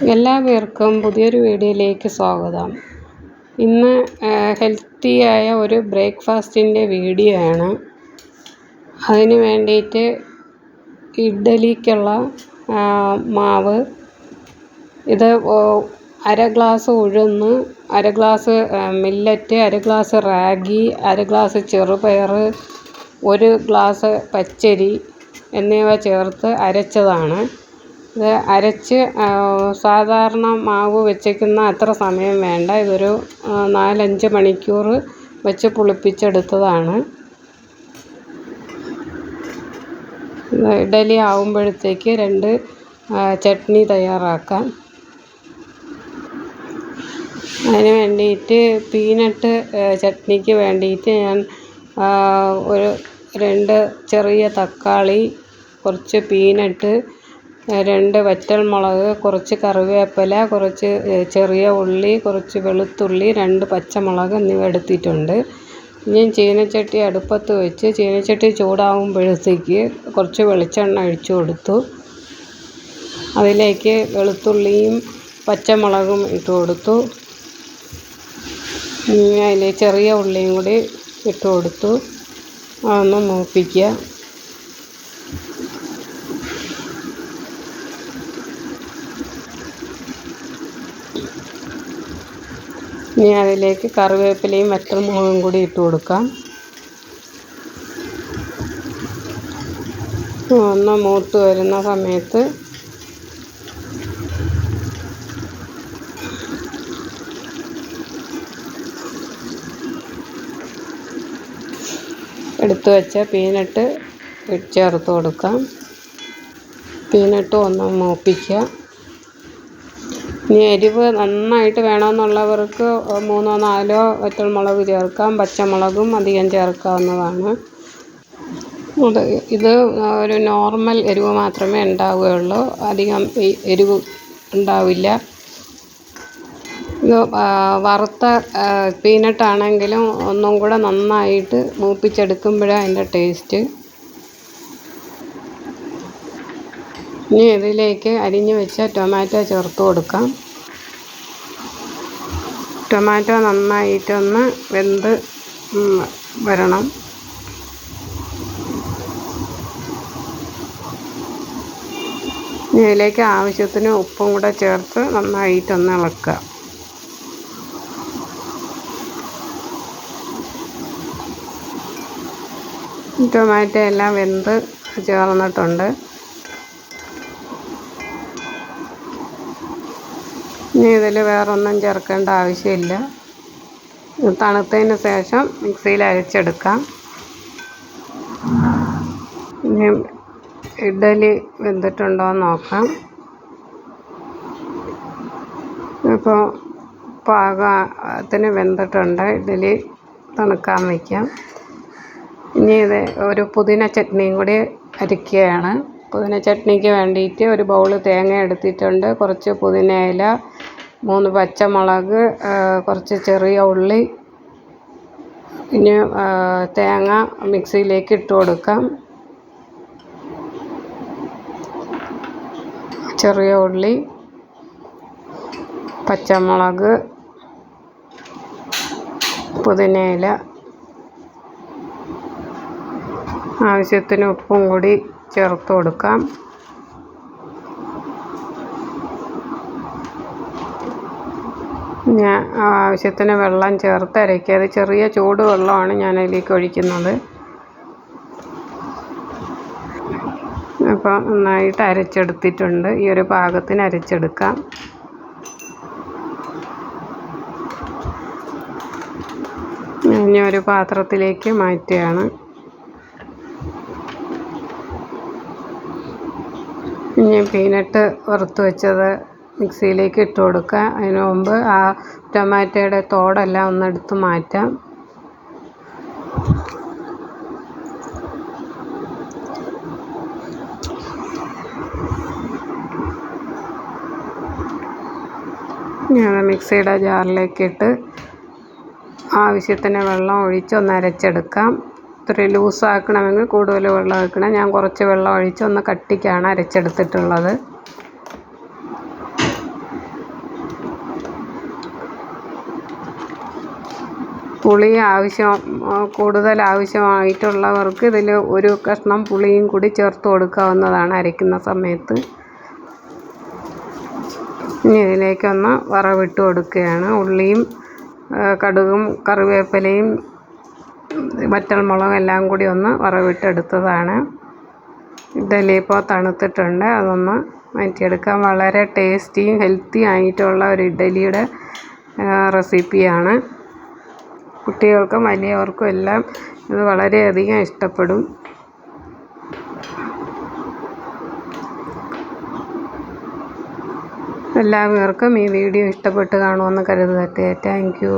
എല്ലാവർക്കും പുതിയൊരു വീഡിയോയിലേക്ക് സ്വാഗതം. ഇന്ന് ഹെൽത്തിയായ ഒരു ബ്രേക്ക്ഫാസ്റ്റിൻ്റെ വീഡിയോ ആണ്. അതിന് വേണ്ടിയിട്ട് ഇഡ്ഡലിക്കുള്ള മാവ്, ഇത് അര ഗ്ലാസ് ഉഴുന്ന്, അര ഗ്ലാസ് മില്ലറ്റ്, അര ഗ്ലാസ് റാഗി, അര ഗ്ലാസ് ചെറുപയർ, ഒരു ഗ്ലാസ് പച്ചരി എന്നിവ ചേർത്ത് അരച്ചതാണ്. ഇത് അരച്ച് സാധാരണ മാവ് വെച്ചേക്കുന്ന അത്ര സമയം വേണ്ട. ഇതൊരു 4-5 മണിക്കൂർ വെച്ച് പുളിപ്പിച്ചെടുത്തതാണ്. ഇഡലി ആവുമ്പോഴത്തേക്ക് 2 ചട്നി തയ്യാറാക്കാം. അതിന് വേണ്ടിയിട്ട് പീനട്ട് ചട്നിക്ക് വേണ്ടിയിട്ട് ഞാൻ ഒരു 2 ചെറിയ തക്കാളി, കുറച്ച് പീനട്ട്, 2 വറ്റൽമുളക്, കുറച്ച് കറിവേപ്പില, കുറച്ച് ചെറിയ ഉള്ളി, കുറച്ച് വെളുത്തുള്ളി, 2 പച്ചമുളക് എന്നിവ എടുത്തിട്ടുണ്ട്. ഇനി ചീനച്ചട്ടി അടുപ്പത്ത് വെച്ച് ചീനച്ചട്ടി ചൂടാകുമ്പോഴത്തേക്ക് കുറച്ച് വെളിച്ചെണ്ണ ഒഴിച്ചു കൊടുത്തു. അതിലേക്ക് വെളുത്തുള്ളിയും പച്ചമുളകും ഇട്ട് കൊടുത്തു. അതിൽ ചെറിയ ഉള്ളിയും കൂടി ഇട്ട് കൊടുത്തു. അതൊന്ന് മൂപ്പിക്കുക. ഇനി അതിലേക്ക് കറിവേപ്പിലയും വറ്റൽമുളകും കൂടി ഇട്ട് കൊടുക്കാം. ഒന്ന് മൂത്ത് വരുന്ന സമയത്ത് എടുത്തു വെച്ച പീനട്ട് ചേർത്ത് കൊടുക്കാം. പീനട്ട് ഒന്ന് മൂപ്പിക്കുക. ഇനി എരിവ് നന്നായിട്ട് വേണമെന്നുള്ളവർക്ക് 3-4 വറ്റൽമുളക് ചേർക്കാം. പച്ചമുളകും അധികം ചേർക്കാവുന്നതാണ്. ഇത് ഒരു നോർമൽ എരിവ് മാത്രമേ ഉണ്ടാവുകയുള്ളൂ, അധികം എരിവ് ഉണ്ടാവില്ല. ഇത് വറുത്ത പീനട്ടാണെങ്കിലും ഒന്നും കൂടെ നന്നായിട്ട് മൂപ്പിച്ചെടുക്കുമ്പോഴാണ് അതിൻ്റെ ടേസ്റ്റ്. ഇനി ഇതിലേക്ക് അരിഞ്ഞു വെച്ച ടൊമാറ്റോ ചേർത്ത് കൊടുക്കാം. ടൊമാറ്റോ നന്നായിട്ടൊന്ന് വെന്ത് വരണം. ഇതിലേക്ക് ആവശ്യത്തിന് ഉപ്പും കൂടെ ചേർത്ത് നന്നായിട്ടൊന്ന് ഇളക്കുക. ടൊമാറ്റോ എല്ലാം വെന്ത് ചേർന്നിട്ടുണ്ട്. ഇനി ഇതിൽ വേറൊന്നും ചേർക്കേണ്ട ആവശ്യമില്ല. തണുത്തതിന് ശേഷം മിക്സിയിൽ അരച്ചെടുക്കാം. ഇനി ഇഡ്ഡലി വെന്തിട്ടുണ്ടോ എന്ന് നോക്കാം. ഇപ്പോൾ പാകത്തിന് വെന്തിട്ടുണ്ട്. ഇഡ്ഡലി തണുക്കാൻ വയ്ക്കാം. ഇനി ഇത് ഒരു പുതിന ചട്നിയും കൂടി അരയ്ക്കുകയാണ്. പുതിന ചട്നിക്ക് വേണ്ടിയിട്ട് ഒരു ബൗൾ തേങ്ങ എടുത്തിട്ടുണ്ട്, കുറച്ച് പുതിന ഇല, 3 പച്ചമുളക്, കുറച്ച് ചെറിയ ഉള്ളി. പിന്നെ തേങ്ങ മിക്സിയിലേക്ക് ഇട്ട് കൊടുക്കാം. ചെറിയ ഉള്ളി, പച്ചമുളക്, പുതിന ഇല, ആവശ്യത്തിന് ഉപ്പും കൂടി ചേർത്ത് കൊടുക്കാം. ഞാൻ ആവശ്യത്തിന് വെള്ളം ചേർത്ത് അരയ്ക്കുക. അത് ചെറിയ ചൂട് വെള്ളമാണ് ഞാൻ അതിലേക്ക് ഒഴിക്കുന്നത്. അപ്പോൾ നന്നായിട്ട് അരച്ചെടുത്തിട്ടുണ്ട്. ഈ ഒരു പാകത്തിന് അരച്ചെടുക്കാം. ഇനി ഒരു പാത്രത്തിലേക്ക് മാറ്റുകയാണ്. ഇനി പീനട്ട് വറുത്ത് വെച്ചത് മിക്സിയിലേക്ക് ഇട്ട് കൊടുക്കുക. അതിന് മുമ്പ് ആ ടൊമാറ്റോയുടെ തോടെല്ലാം ഒന്നെടുത്ത് മാറ്റാം. ഞാൻ മിക്സിയുടെ ജാറിലേക്കിട്ട് ആവശ്യത്തിന് വെള്ളം ഒഴിച്ച് ഒന്ന് അരച്ചെടുക്കാം. ഇത്തിരി ലൂസാക്കണമെങ്കിൽ കൂടുതൽ വെള്ളം ഒഴിക്കണം. ഞാൻ കുറച്ച് വെള്ളം ഒഴിച്ച് ഒന്ന് കട്ടിക്കാണ് അരച്ചെടുത്തിട്ടുള്ളത്. പുളി കൂടുതൽ ആവശ്യമായിട്ടുള്ളവർക്ക് ഇതിൽ ഒരു കഷ്ണം പുളിയും കൂടി ചേർത്ത് കൊടുക്കാവുന്നതാണ് അരയ്ക്കുന്ന സമയത്ത്. ഇനി ഇതിലേക്കൊന്ന് വറവിട്ട് കൊടുക്കുകയാണ്. ഉള്ളിയും കടുകും കറിവേപ്പിലയും വറ്റൽമുളകും എല്ലാം കൂടി ഒന്ന് വറവിട്ടെടുത്തതാണ്. ഇഡ്ഡലി ഇപ്പോൾ തണുത്തിട്ടുണ്ട്, അതൊന്ന് മാറ്റിയെടുക്കാം. വളരെ ടേസ്റ്റിയും ഹെൽത്തി ആയിട്ടുള്ള ഒരു ഇഡ്ഡലിയുടെ റെസിപ്പിയാണ്. കുട്ടികൾക്കും വലിയവർക്കും എല്ലാം ഇത് വളരെയധികം ഇഷ്ടപ്പെടും. എല്ലാവർക്കും ഈ വീഡിയോ ഇഷ്ടപ്പെട്ട് കാണുമെന്ന് കരുതട്ടെ. Thank you.